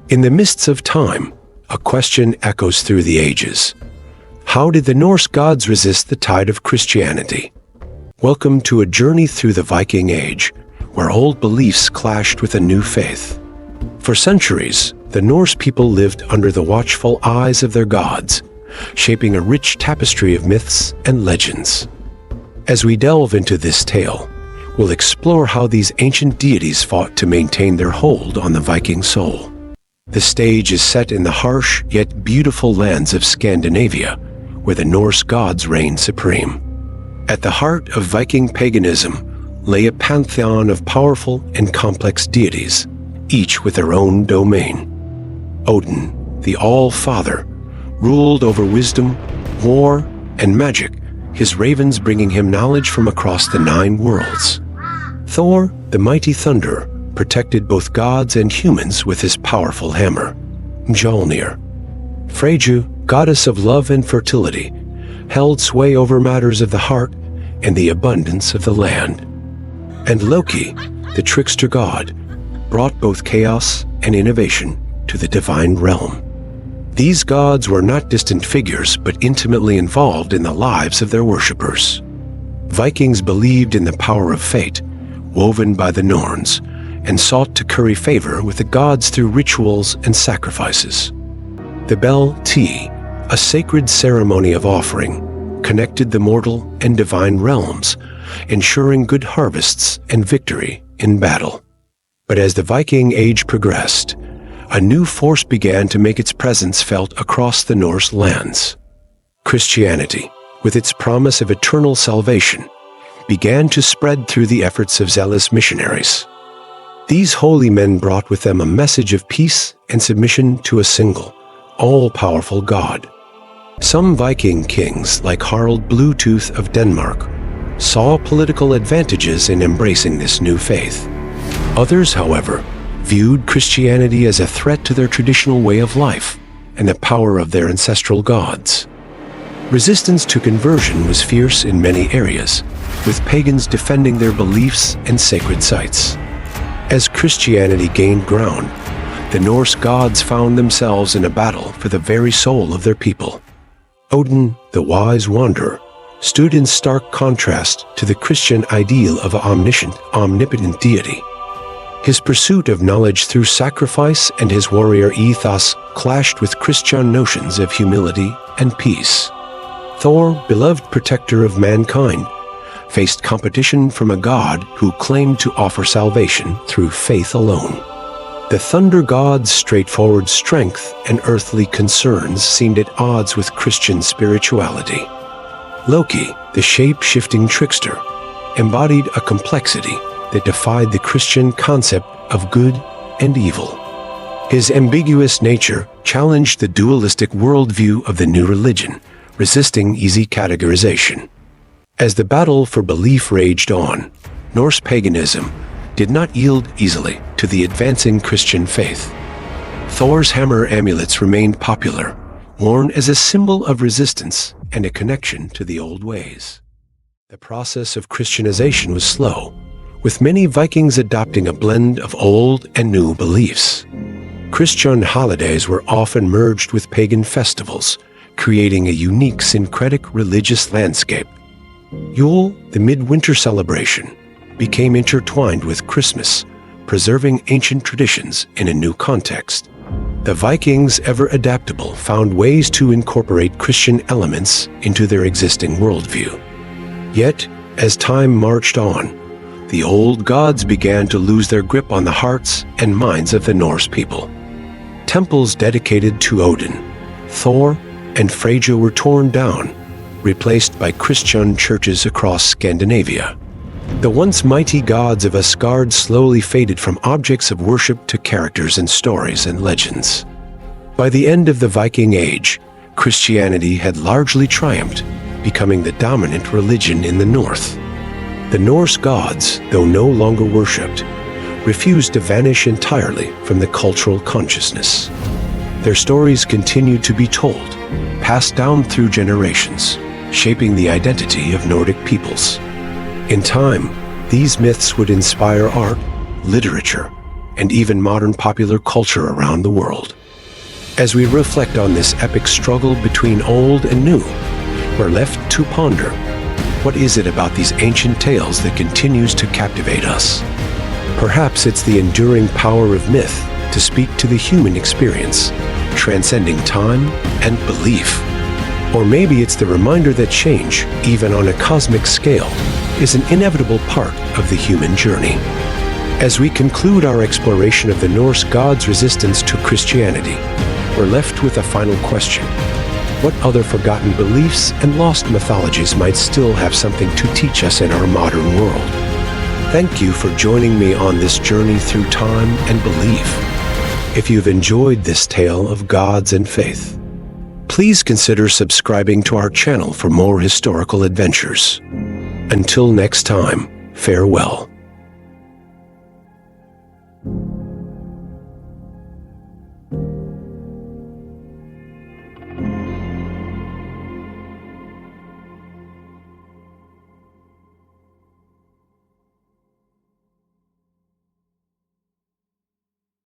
In the mists of time, a question echoes through the ages. How did the Norse gods resist the tide of Christianity? Welcome to a journey through the Viking Age, where old beliefs clashed with a new faith. For centuries, the Norse people lived under the watchful eyes of their gods, shaping a rich tapestry of myths and legends. As we delve into this tale, we'll explore how these ancient deities fought to maintain their hold on the Viking soul. The stage is set in the harsh yet beautiful lands of Scandinavia, where the Norse gods reign supreme. At the heart of Viking paganism lay a pantheon of powerful and complex deities, each with their own domain. Odin, the All-Father, ruled over wisdom, war, and magic, his ravens bringing him knowledge from across the 9 worlds. Thor, the mighty thunder, protected both gods and humans with his powerful hammer. Mjolnir. Freyja, goddess of love and fertility, held sway over matters of the heart and the abundance of the land. And Loki, the trickster god, brought both chaos and innovation to the divine realm. These gods were not distant figures, but intimately involved in the lives of their worshippers. Vikings believed in the power of fate, woven by the Norns, and sought to curry favor with the gods through rituals and sacrifices. The Bell-T, a sacred ceremony of offering, connected the mortal and divine realms, ensuring good harvests and victory in battle. But as the Viking Age progressed, a new force began to make its presence felt across the Norse lands. Christianity, with its promise of eternal salvation, began to spread through the efforts of zealous missionaries. These holy men brought with them a message of peace and submission to a single, all-powerful God. Some Viking kings, like Harald Bluetooth of Denmark, saw political advantages in embracing this new faith. Others, however, viewed Christianity as a threat to their traditional way of life and the power of their ancestral gods. Resistance to conversion was fierce in many areas, with pagans defending their beliefs and sacred sites. As Christianity gained ground, the Norse gods found themselves in a battle for the very soul of their people. Odin, the wise wanderer, stood in stark contrast to the Christian ideal of an omnipotent deity. His pursuit of knowledge through sacrifice and his warrior ethos clashed with Christian notions of humility and peace. Thor, beloved protector of mankind, faced competition from a god who claimed to offer salvation through faith alone. The thunder god's straightforward strength and earthly concerns seemed at odds with Christian spirituality. Loki, the shape-shifting trickster, embodied a complexity that defied the Christian concept of good and evil. His ambiguous nature challenged the dualistic worldview of the new religion, resisting easy categorization. As the battle for belief raged on, Norse paganism did not yield easily to the advancing Christian faith. Thor's hammer amulets remained popular, worn as a symbol of resistance and a connection to the old ways. The process of Christianization was slow, with many Vikings adopting a blend of old and new beliefs. Christian holidays were often merged with pagan festivals, creating a unique syncretic religious landscape. Yule, the midwinter celebration, became intertwined with Christmas, preserving ancient traditions in a new context. The Vikings, ever adaptable, found ways to incorporate Christian elements into their existing worldview. Yet, as time marched on, the old gods began to lose their grip on the hearts and minds of the Norse people. Temples dedicated to Odin, Thor, and Freyja were torn down, replaced by Christian churches across Scandinavia. The once mighty gods of Asgard slowly faded from objects of worship to characters in stories and legends. By the end of the Viking Age, Christianity had largely triumphed, becoming the dominant religion in the north. The Norse gods, though no longer worshipped, refused to vanish entirely from the cultural consciousness. Their stories continued to be told, passed down through generations, shaping the identity of Nordic peoples. In time, these myths would inspire art, literature, and even modern popular culture around the world. As we reflect on this epic struggle between old and new, we're left to ponder, what is it about these ancient tales that continues to captivate us? Perhaps it's the enduring power of myth to speak to the human experience, transcending time and belief. Or maybe it's the reminder that change, even on a cosmic scale, is an inevitable part of the human journey. As we conclude our exploration of the Norse gods' resistance to Christianity, we're left with a final question. What other forgotten beliefs and lost mythologies might still have something to teach us in our modern world? Thank you for joining me on this journey through time and belief. If you've enjoyed this tale of gods and faith, please consider subscribing to our channel for more historical adventures. Until next time, farewell.